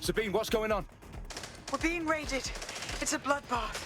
Sabine, what's going on? We're being raided. It's a bloodbath.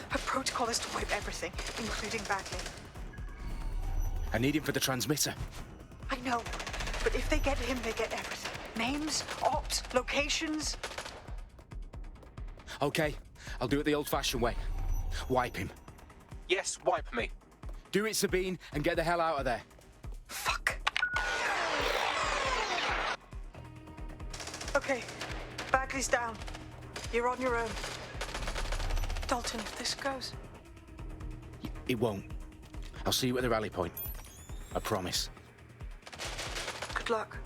Her protocol is to wipe everything, including Bagley. I need him for the transmitter. I know, but if they get him, they get everything. Names, ops, locations. Okay, I'll do it the old-fashioned way. Wipe him. Yes, wipe me. Do it, Sabine, and get the hell out of there. Fuck. Okay, Bagley's down. You're on your own. Dalton, if this goes... It won't. I'll see you at the rally point. I promise. Good luck.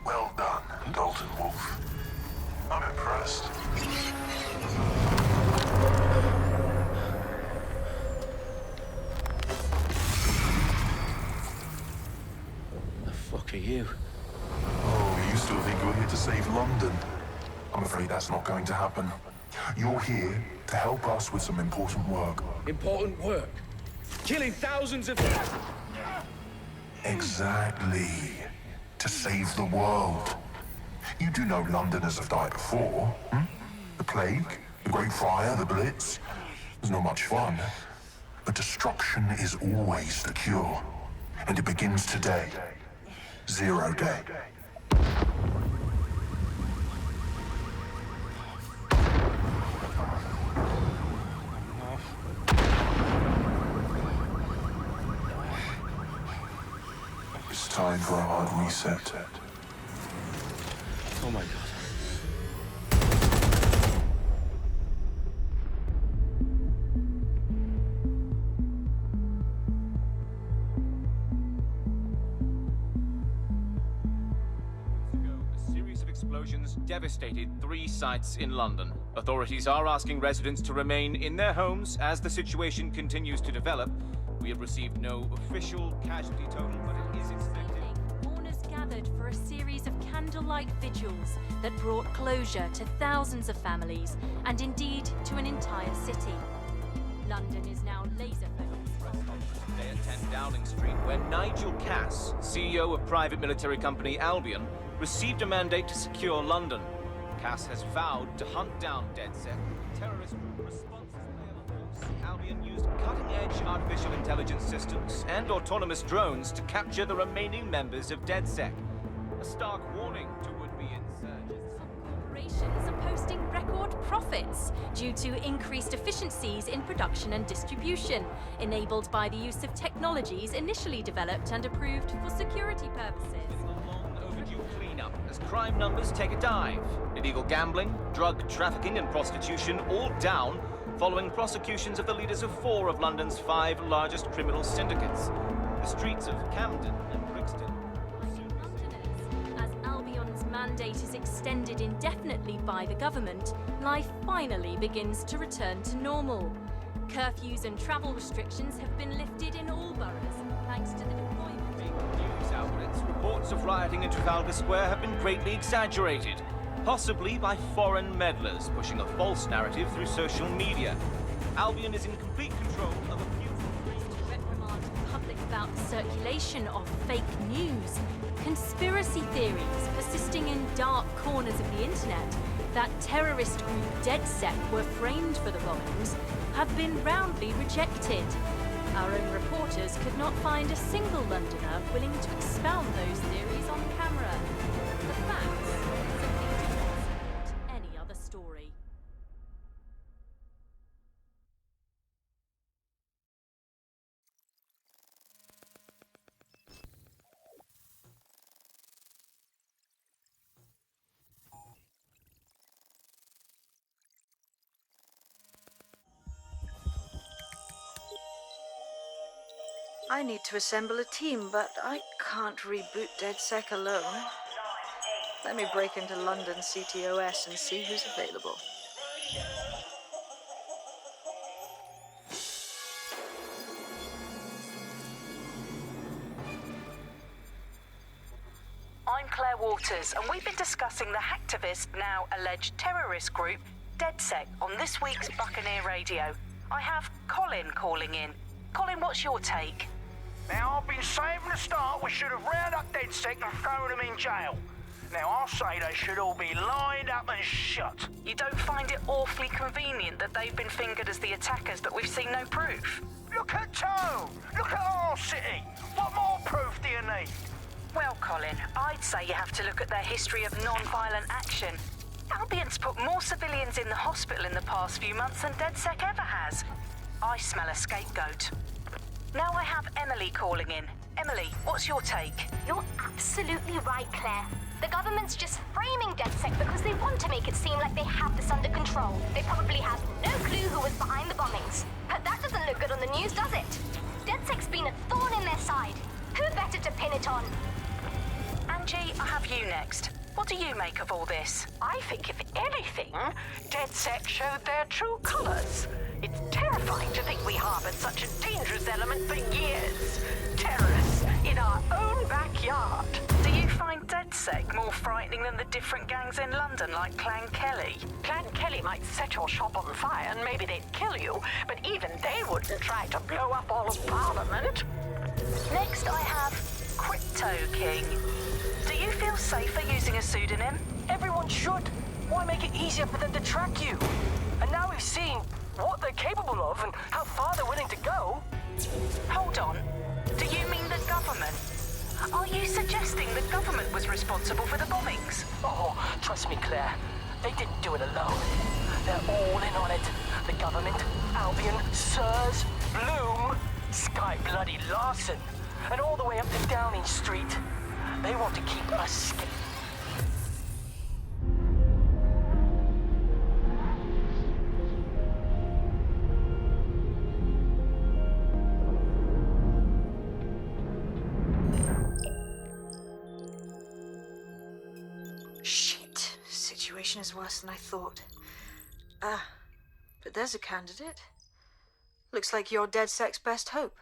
Well done, Dalton Wolf. I'm impressed. The fuck are you? Oh, you still think you're here to save London? I'm afraid that's not going to happen. You're here to help us with some important work. Important work. Killing thousands of... Exactly. To save the world. You do know Londoners have died before, hmm? The Plague, the Great Fire, the Blitz. It's not much fun. But destruction is always the cure. And it begins today. Zero Day. It's time for a hard reset. Oh my God. A series of explosions devastated 3 sites in London. Authorities are asking residents to remain in their homes as the situation continues to develop. We have received no official casualty total, but it is expected. Mourners gathered for a series of candlelight vigils that brought closure to thousands of families and indeed to an entire city. London is now laser-focused. Today at 10 Dowling Street, where Nigel Cass, CEO of private military company Albion, received a mandate to secure London. Cass has vowed to hunt down DedSec, terrorist group responsible Albion used cutting-edge artificial intelligence systems and autonomous drones to capture the remaining members of DedSec. A stark warning to would-be insurgents. Corporations are posting record profits due to increased efficiencies in production and distribution, enabled by the use of technologies initially developed and approved for security purposes. A long overdue cleanup as crime numbers take a dive. Illegal gambling, drug trafficking and prostitution all down following prosecutions of the leaders of 4 of London's 5 largest criminal syndicates. The streets of Camden and Brixton. Londoners, as Albion's mandate is extended indefinitely by the government, life finally begins to return to normal. Curfews and travel restrictions have been lifted in all boroughs, thanks to the deployment. News outlets, reports of rioting in Trafalgar Square have been greatly exaggerated, possibly by foreign meddlers pushing a false narrative through social media. Albion is in complete control of a few... To reprimand the public about the circulation of fake news, conspiracy theories persisting in dark corners of the internet that terrorist group DedSec were framed for the bombings have been roundly rejected. Our own reporters could not find a single Londoner willing to expound those theories on camera. The facts simply do not support any other story. I need to assemble a team, but I can't reboot DedSec alone. Let me break into London CTOS and see who's available. I'm Claire Waters, and we've been discussing the hacktivist, now alleged terrorist group, DedSec, on this week's Buccaneer Radio. I have Colin calling in. Colin, what's your take? Now, I've been saying from the start we should have rounded up DedSec and thrown them in jail. Now, I'll say they should all be lined up and shot. You don't find it awfully convenient that they've been fingered as the attackers, but we've seen no proof? Look at Tone! Look at our city! What more proof do you need? Well, Colin, I'd say you have to look at their history of non-violent action. Albion's put more civilians in the hospital in the past few months than DedSec ever has. I smell a scapegoat. Now I have Emily calling in. Emily, what's your take? You're absolutely right, Claire. The government's just framing DedSec because they want to make it seem like they have this under control. They probably have no clue who was behind the bombings. But that doesn't look good on the news, does it? DedSec's been a thorn in their side. Who better to pin it on? Angie, I have you next. What do you make of all this? I think, if anything, DedSec showed their true colors. It's terrifying to think we harbored such a dangerous element for years. Terrorists in our own backyard. Do you find DedSec more frightening than the different gangs in London, like Clan Kelly? Clan Kelly might set your shop on fire and maybe they'd kill you, but even they wouldn't try to blow up all of Parliament. Next, I have Crypto King. Do you feel safer using a pseudonym? Everyone should. Why make it easier for them to track you? And now we've seen what they're capable of and how far they're willing to go. Hold on. Do you mean the government? Are you suggesting the government was responsible for the bombings? Oh, trust me, Claire. They didn't do it alone. They're all in on it. The government, Albion, Sirs, Bloom, Sky Bloody Larson, and all the way up to Downing Street. They want to keep us scared. Shit. Situation is worse than I thought. But there's a candidate. Looks like you're DedSec's best hope.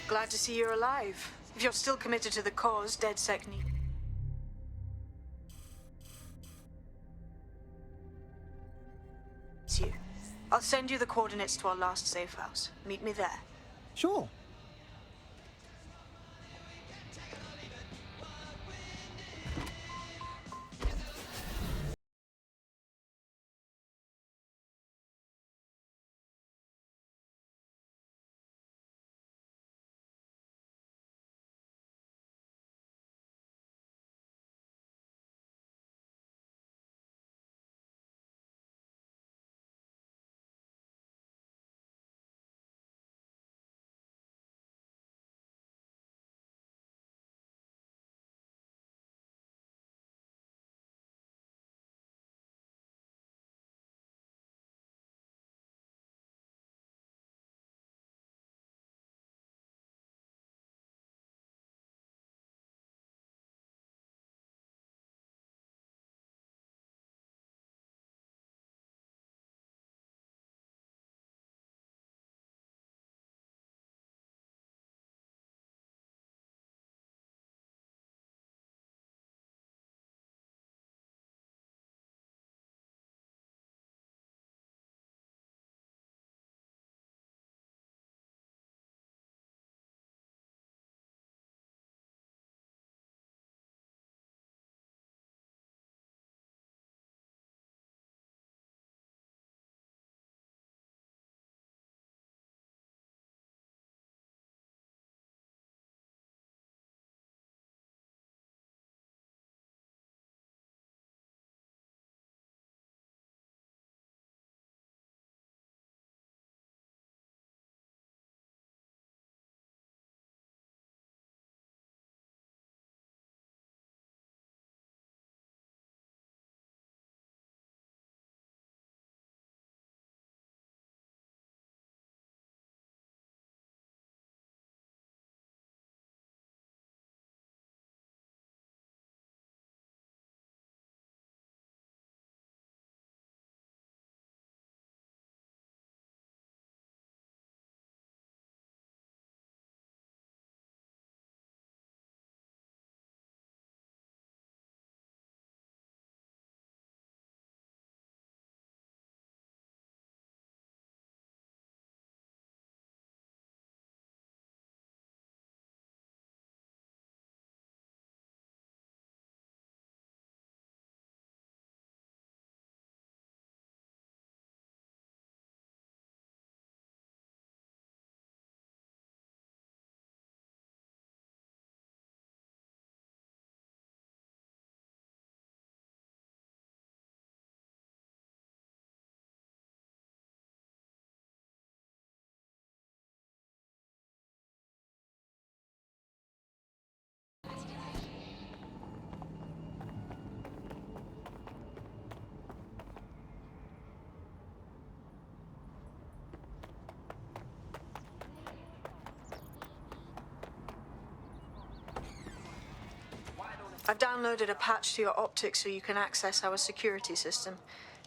Glad to see you're alive. If you're still committed to the cause, DedSec need... you. I'll send you the coordinates to our last safe house. Meet me there. Sure. I've downloaded a patch to your optics so you can access our security system.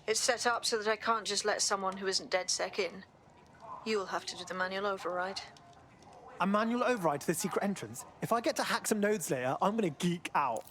It's set up so that I can't just let someone who isn't DedSec in. You'll have to do the manual override. A manual override to the secret entrance? If I get to hack some nodes later, I'm gonna geek out.